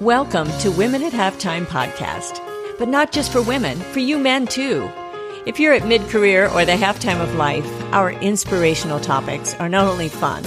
Welcome to Women at Halftime podcast, but not just for women, for you men too. If you're at mid-career or the halftime of life, our inspirational topics are not only fun,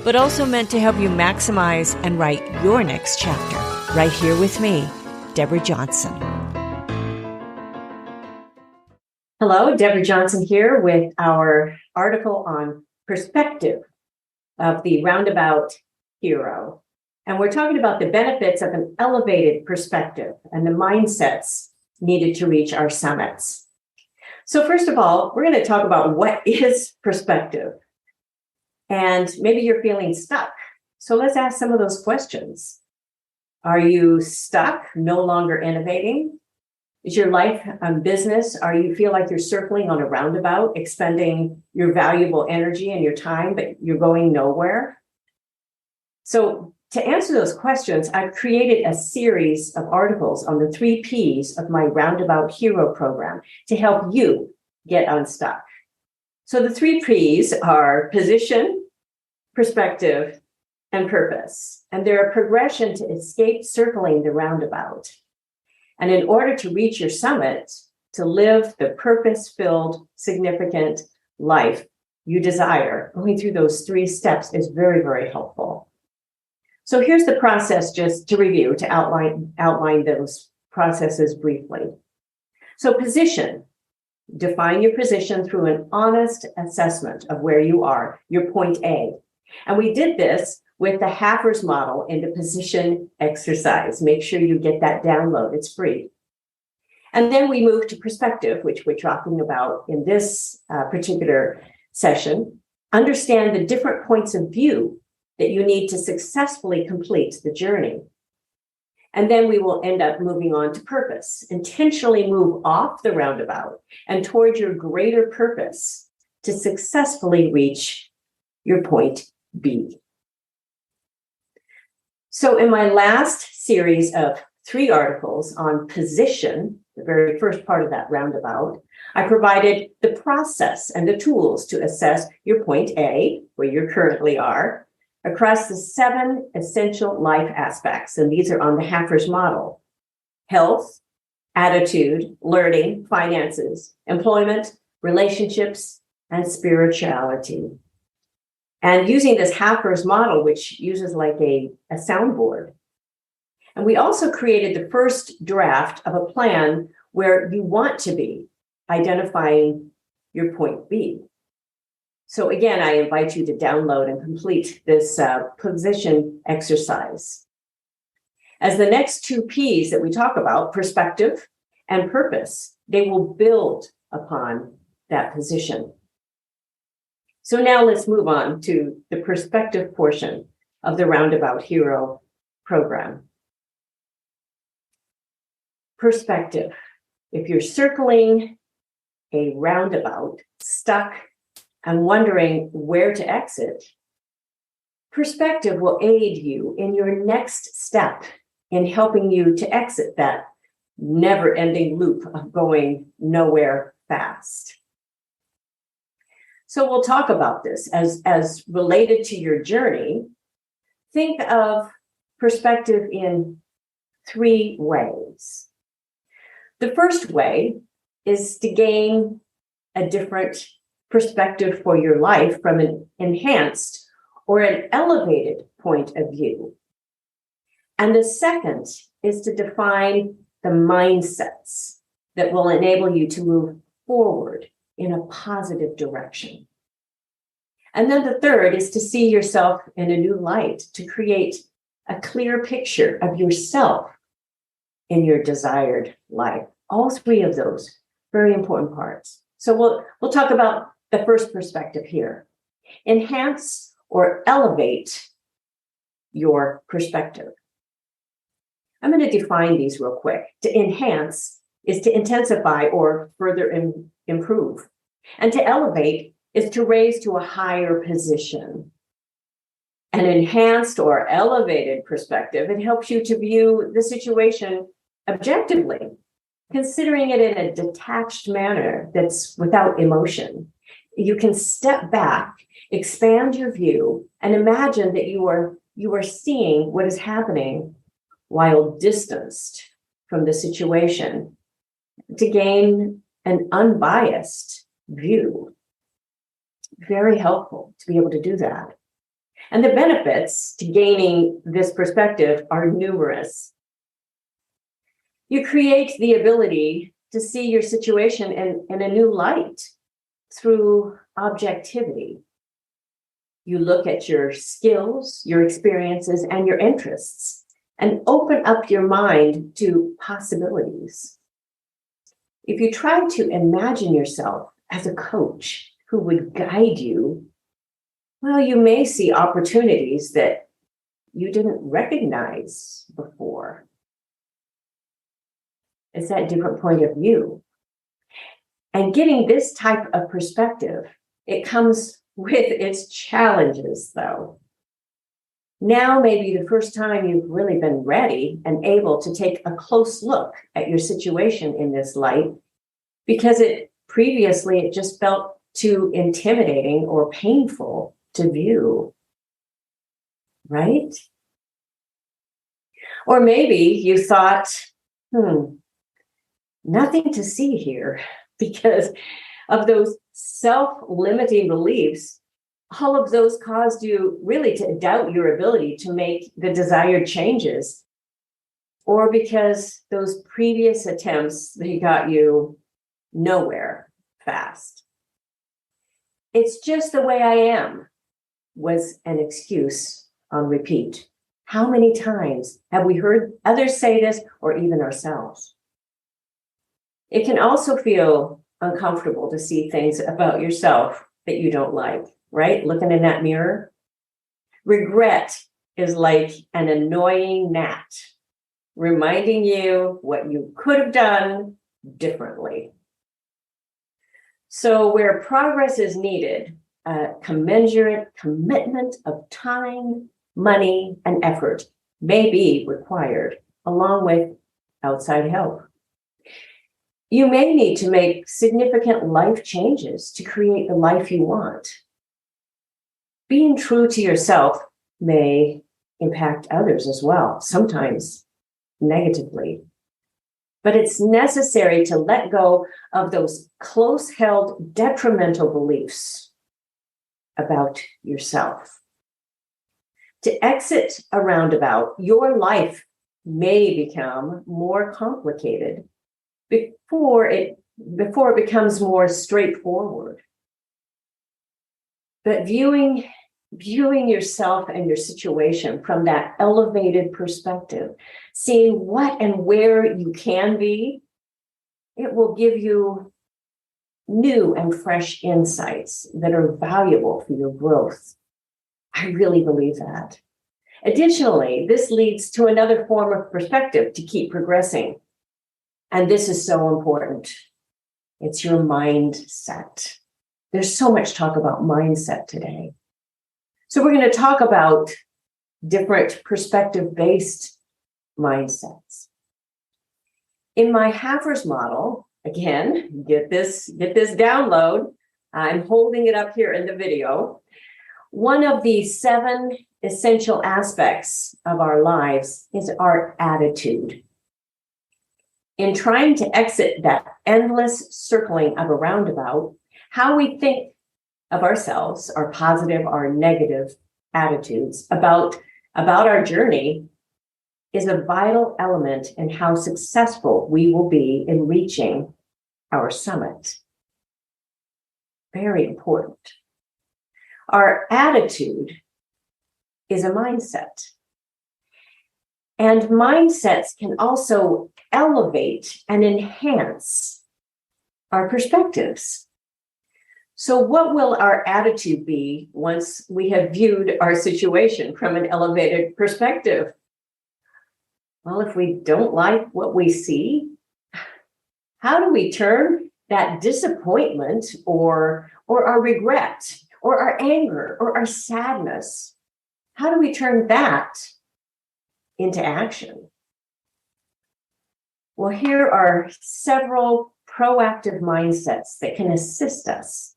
but also meant to help you maximize and write your next chapter. Right here with me, Deborah Johnson. Hello, Deborah Johnson here with our article on perspective of the Roundabout Hero. And we're talking about the benefits of an elevated perspective and the mindsets needed to reach our summits. So first of all, we're going to talk about what is perspective. And maybe you're feeling stuck. So let's ask some of those questions. Are you stuck, no longer innovating? Is your life and business, you feel like you're circling on a roundabout, expending your valuable energy and your time, but you're going nowhere? So to answer those questions, I've created a series of articles on the 3 Ps of my Roundabout Hero program to help you get unstuck. So the 3 Ps are position, perspective, and purpose. And they're a progression to escape circling the roundabout. And in order to reach your summit, to live the purpose-filled, significant life you desire, going through those 3 steps is very, very helpful. So here's the process, just to review, to outline those processes briefly. So position, define your position through an honest assessment of where you are, your point A. And we did this with the Halfers model in the position exercise. Make sure you get that download, it's free. And then we moved to perspective, which we're talking about in this particular session. Understand the different points of view that you need to successfully complete the journey. And then we will end up moving on to purpose. Intentionally move off the roundabout and toward your greater purpose to successfully reach your point B. So in my last series of 3 articles on position, the very first part of that roundabout, I provided the process and the tools to assess your point A, where you currently are, across the 7 essential life aspects. And these are on the Halfers model: health, attitude, learning, finances, employment, relationships, and spirituality. And using this Halfers model, which uses like a soundboard. And we also created the first draft of a plan where you want to be, identifying your point B. So again, I invite you to download and complete this position exercise. As the next 2 Ps that we talk about, perspective and purpose, they will build upon that position. So now let's move on to the perspective portion of the Roundabout Hero program. Perspective. If you're circling a roundabout, stuck, and wondering where to exit, perspective will aid you in your next step in helping you to exit that never-ending loop of going nowhere fast. So we'll talk about this as related to your journey. Think of perspective in 3 ways. The first way is to gain a different perspective for your life from an enhanced or an elevated point of view. And the second is to define the mindsets that will enable you to move forward in a positive direction. And then the third is to see yourself in a new light, to create a clear picture of yourself in your desired life. All 3 of those, very important parts. So we'll talk about the first perspective here. Enhance or elevate your perspective. I'm going to define these real quick. To enhance is to intensify or further improve. And to elevate is to raise to a higher position. An enhanced or elevated perspective, it helps you to view the situation objectively, considering it in a detached manner that's without emotion. You can step back, expand your view, and imagine that you are seeing what is happening while distanced from the situation to gain an unbiased view. Very helpful to be able to do that. And the benefits to gaining this perspective are numerous. You create the ability to see your situation in a new light through objectivity. You look at your skills, your experiences, and your interests, and open up your mind to possibilities. If you try to imagine yourself as a coach who would guide you, well, you may see opportunities that you didn't recognize before. It's that different point of view. And getting this type of perspective, it comes with its challenges, though. Now may be the first time you've really been ready and able to take a close look at your situation in this light, because previously it just felt too intimidating or painful to view, right? Or maybe you thought, nothing to see here because of those self-limiting beliefs. All of those caused you really to doubt your ability to make the desired changes, or because those previous attempts, they got you nowhere fast. It's just the way I am was an excuse on repeat. How many times have we heard others say this, or even ourselves? It can also feel uncomfortable to see things about yourself that you don't like, right? Looking in that mirror. Regret is like an annoying gnat, reminding you what you could have done differently. So where progress is needed, a commensurate commitment of time, money, and effort may be required, along with outside help. You may need to make significant life changes to create the life you want. Being true to yourself may impact others as well, sometimes negatively. But it's necessary to let go of those close-held detrimental beliefs about yourself. To exit a roundabout, your life may become more complicated before it becomes more straightforward. But viewing yourself and your situation from that elevated perspective, seeing what and where you can be, it will give you new and fresh insights that are valuable for your growth. I really believe that. Additionally, this leads to another form of perspective to keep progressing. And this is so important. It's your mindset. There's so much talk about mindset today. So we're going to talk about different perspective-based mindsets. In my Haver's model, again, get this download. I'm holding it up here in the video. One of the 7 essential aspects of our lives is our attitude. In trying to exit that endless circling of a roundabout, how we think of ourselves, our positive, our negative attitudes about our journey is a vital element in how successful we will be in reaching our summit. Very important. Our attitude is a mindset. And mindsets can also elevate and enhance our perspectives. So what will our attitude be once we have viewed our situation from an elevated perspective? Well, if we don't like what we see, how do we turn that disappointment or our regret or our anger or our sadness? How do we turn that into action? Well, here are several proactive mindsets that can assist us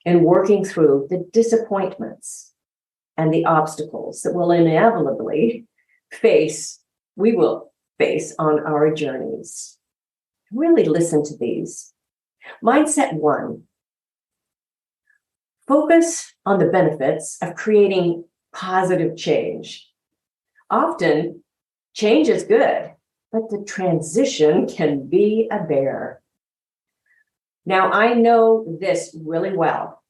in working through the disappointments and the obstacles that we'll inevitably face we will face on our journeys. Really listen to these. Mindset 1. Focus on the benefits of creating positive change. Often, change is good, but the transition can be a bear. Now, I know this really well.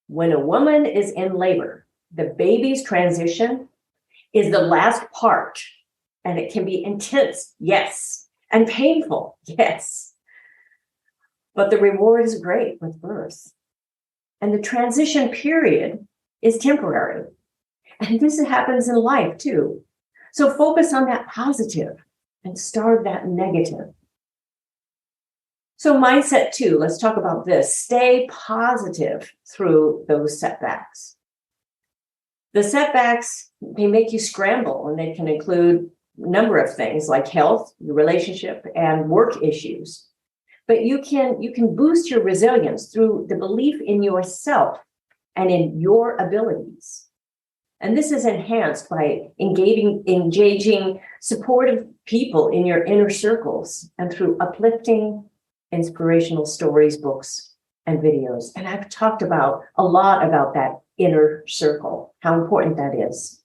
When a woman is in labor, the baby's transition is the last part, and it can be intense, yes, and painful, yes. But the reward is great with birth. And the transition period is temporary. And this happens in life too. So focus on that positive and starve that negative. So mindset 2, let's talk about this. Stay positive through those setbacks. The setbacks, they make you scramble, and they can include a number of things like health, relationship, and work issues. But you can boost your resilience through the belief in yourself and in your abilities. And this is enhanced by engaging supportive people in your inner circles and through uplifting, inspirational stories, books, and videos. And I've talked about a lot about that inner circle, how important that is.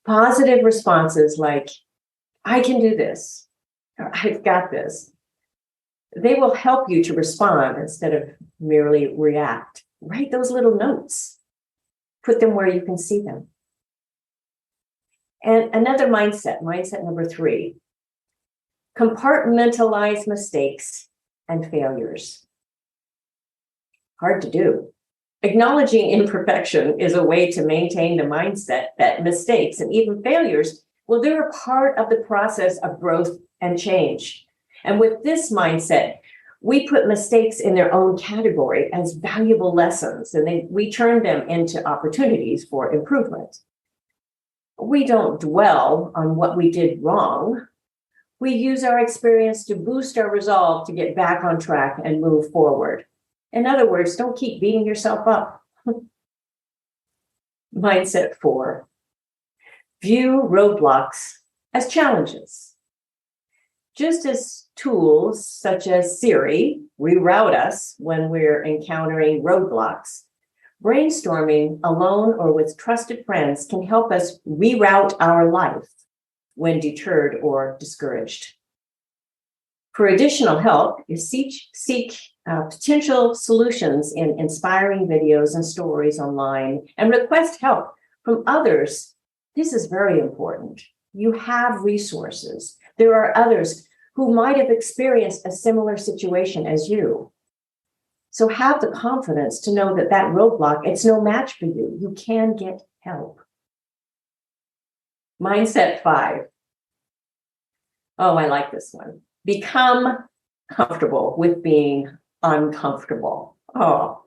Positive responses like, I can do this, or I've got this. They will help you to respond instead of merely react. Write those little notes. Put them where you can see them. And another mindset number 3, compartmentalize mistakes and failures. Hard to do. Acknowledging imperfection is a way to maintain the mindset that mistakes and even failures, well, they're a part of the process of growth and change. And with this mindset, we put mistakes in their own category as valuable lessons, and we turn them into opportunities for improvement. We don't dwell on what we did wrong. We use our experience to boost our resolve to get back on track and move forward. In other words, don't keep beating yourself up. Mindset 4, view roadblocks as challenges. Just as tools such as Siri reroute us when we're encountering roadblocks, brainstorming alone or with trusted friends can help us reroute our life when deterred or discouraged. For additional help, you seek potential solutions in inspiring videos and stories online, and request help from others. This is very important. You have resources. There are others who might have experienced a similar situation as you. So have the confidence to know that roadblock, it's no match for you. You can get help. Mindset 5. Oh, I like this one. Become comfortable with being uncomfortable. Oh,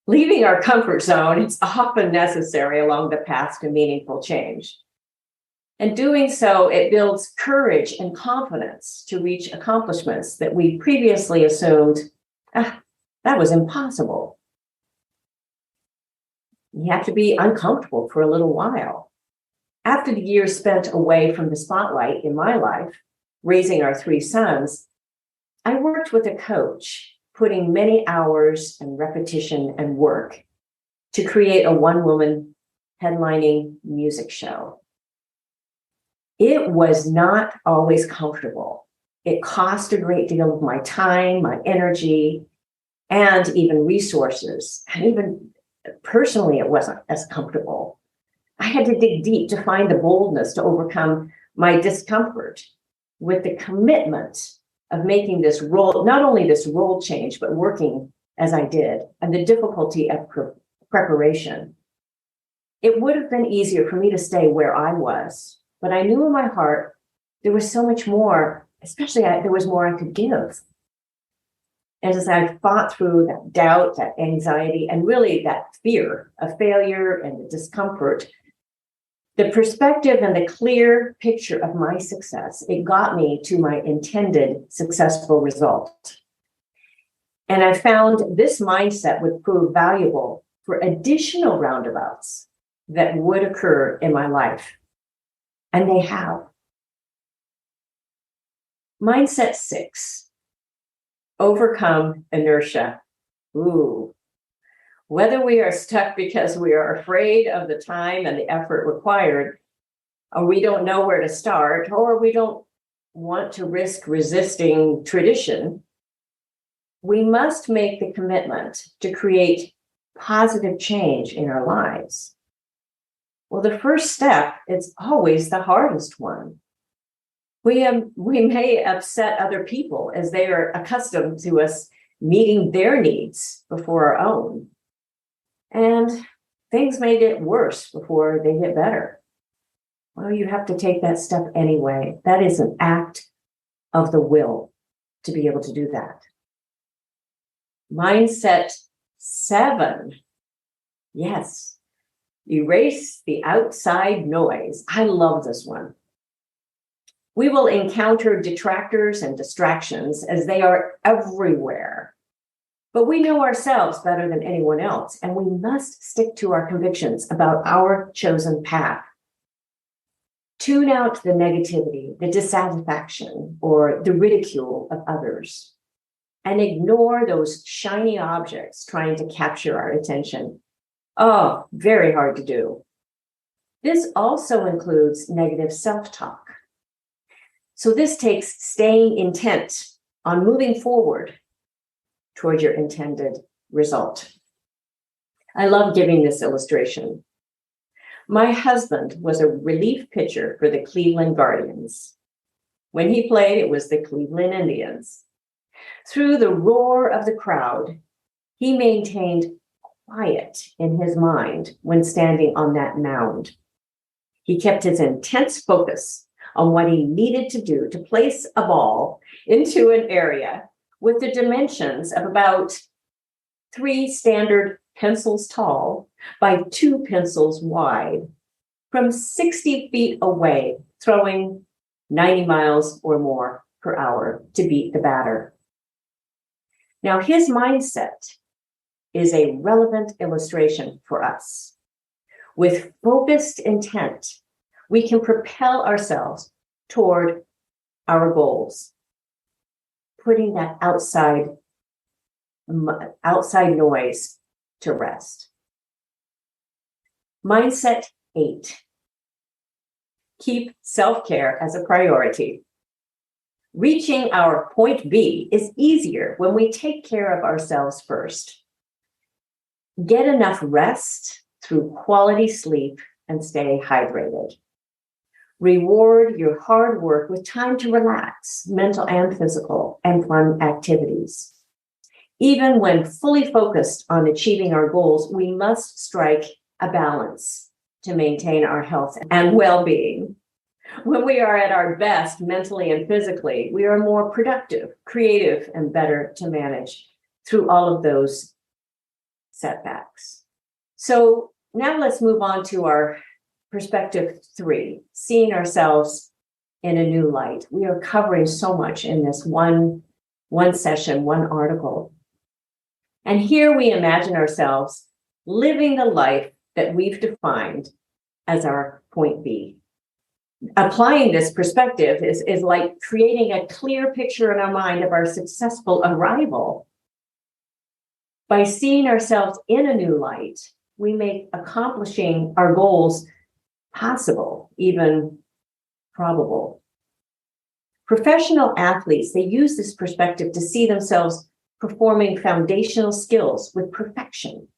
leaving our comfort zone is often necessary along the path to meaningful change. And doing so, it builds courage and confidence to reach accomplishments that we previously assumed, that was impossible. You have to be uncomfortable for a little while. After the years spent away from the spotlight in my life, raising our 3 sons, I worked with a coach, putting many hours and repetition and work to create a one-woman headlining music show. It was not always comfortable. It cost a great deal of my time, my energy, and even resources. And even personally, it wasn't as comfortable. I had to dig deep to find the boldness to overcome my discomfort with the commitment of making this role, not only this role change, but working as I did, and the difficulty of preparation. It would have been easier for me to stay where I was, but I knew in my heart there was so much more, especially there was more I could give. And as I fought through that doubt, that anxiety, and really that fear of failure and the discomfort, the perspective and the clear picture of my success, it got me to my intended successful result. And I found this mindset would prove valuable for additional roundabouts that would occur in my life. And they have. Mindset 6, overcome inertia. Ooh. Whether we are stuck because we are afraid of the time and the effort required, or we don't know where to start, or we don't want to risk resisting tradition, we must make the commitment to create positive change in our lives. Well, the first step is always the hardest one. We may upset other people as they are accustomed to us meeting their needs before our own. And things may get worse before they get better. Well, you have to take that step anyway. That is an act of the will to be able to do that. Mindset 7. Yes. Erase the outside noise. I love this one. We will encounter detractors and distractions as they are everywhere. But we know ourselves better than anyone else, and we must stick to our convictions about our chosen path. Tune out the negativity, the dissatisfaction, or the ridicule of others, and ignore those shiny objects trying to capture our attention. Oh, very hard to do. This also includes negative self-talk. So this takes staying intent on moving forward toward your intended result. I love giving this illustration. My husband was a relief pitcher for the Cleveland Guardians. When he played, it was the Cleveland Indians. Through the roar of the crowd, he maintained quiet in his mind when standing on that mound. He kept his intense focus on what he needed to do to place a ball into an area with the dimensions of about 3 standard pencils tall by 2 pencils wide, from 60 feet away, throwing 90 miles or more per hour to beat the batter. Now, his mindset is a relevant illustration for us. With focused intent, we can propel ourselves toward our goals, putting that outside noise to rest. Mindset 8. Keep self-care as a priority. Reaching our point B is easier when we take care of ourselves first. Get enough rest through quality sleep and stay hydrated. Reward your hard work with time to relax, mental and physical, and fun activities. Even when fully focused on achieving our goals, we must strike a balance to maintain our health and well-being. When we are at our best mentally and physically, we are more productive, creative, and better to manage through all of those setbacks. So now let's move on to our perspective 3, seeing ourselves in a new light. We are covering so much in this one session, one article. And here we imagine ourselves living the life that we've defined as our point B. Applying this perspective is like creating a clear picture in our mind of our successful arrival. By seeing ourselves in a new light, we make accomplishing our goals possible, even probable. Professional athletes, they use this perspective to see themselves performing foundational skills with perfection.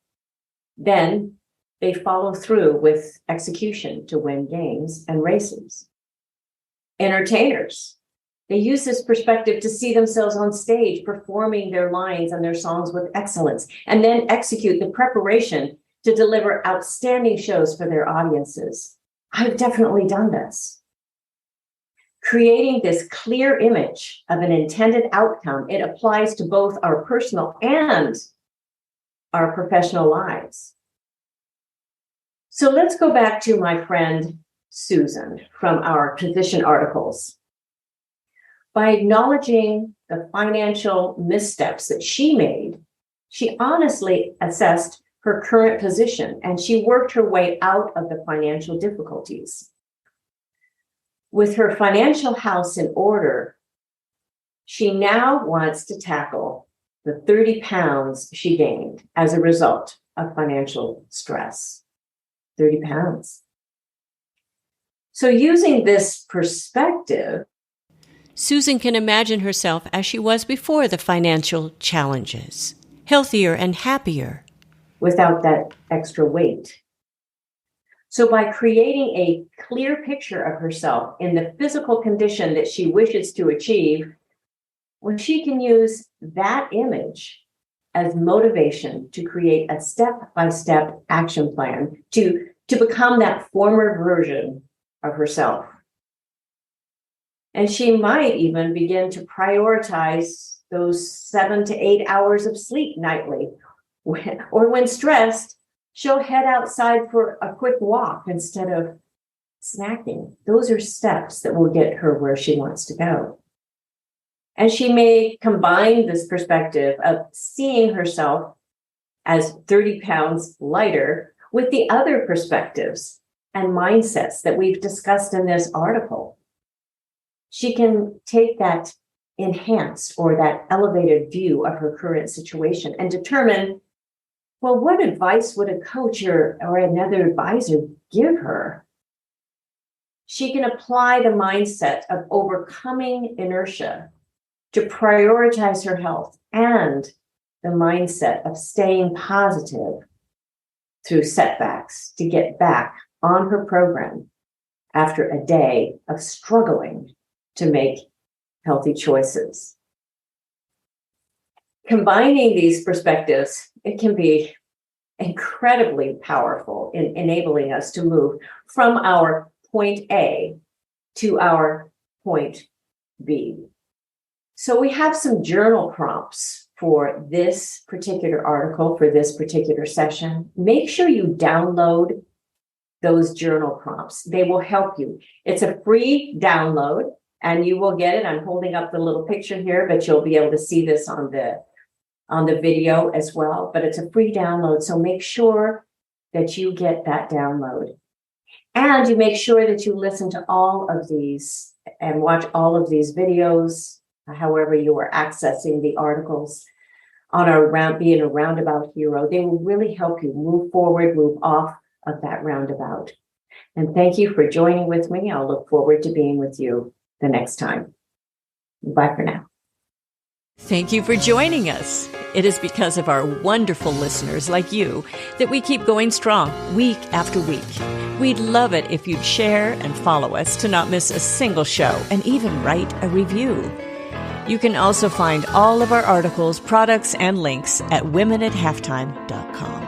Then they follow through with execution to win games and races. Entertainers, they use this perspective to see themselves on stage performing their lines and their songs with excellence, and then execute the preparation to deliver outstanding shows for their audiences. I've definitely done this. Creating this clear image of an intended outcome, it applies to both our personal and our professional lives. So let's go back to my friend Susan from our position articles. By acknowledging the financial missteps that she made, she honestly assessed her current position and she worked her way out of the financial difficulties. With her financial house in order, She now wants to tackle the 30 pounds she gained as a result of financial stress. 30 pounds. So using this perspective, Susan can imagine herself as she was before the financial challenges, healthier and happier. without that extra weight. So by creating a clear picture of herself in the physical condition that she wishes to achieve, well, she can use that image as motivation to create a step-by-step action plan to become that former version of herself. And she might even begin to prioritize those 7 to 8 hours of sleep nightly. Or when stressed, she'll head outside for a quick walk instead of snacking. Those are steps that will get her where she wants to go. And she may combine this perspective of seeing herself as 30 pounds lighter with the other perspectives and mindsets that we've discussed in this article. She can take that enhanced or that elevated view of her current situation and determine, well, what advice would a coach or another advisor give her? She can apply the mindset of overcoming inertia to prioritize her health and the mindset of staying positive through setbacks to get back on her program after a day of struggling to make healthy choices. Combining these perspectives, it can be incredibly powerful in enabling us to move from our point A to our point B. So we have some journal prompts for this particular article, for this particular session. Make sure you download those journal prompts. They will help you. It's a free download and you will get it. I'm holding up the little picture here, but you'll be able to see this on the video as well. But it's a free download. So make sure that you get that download. And you make sure that you listen to all of these and watch all of these videos, however you are accessing the articles on our being a Roundabout Hero. They will really help you move forward, move off of that roundabout. And thank you for joining with me. I'll look forward to being with you the next time. Bye for now. Thank you for joining us. It is because of our wonderful listeners like you that we keep going strong week after week. We'd love it if you'd share and follow us to not miss a single show and even write a review. You can also find all of our articles, products, and links at womenathalftime.com.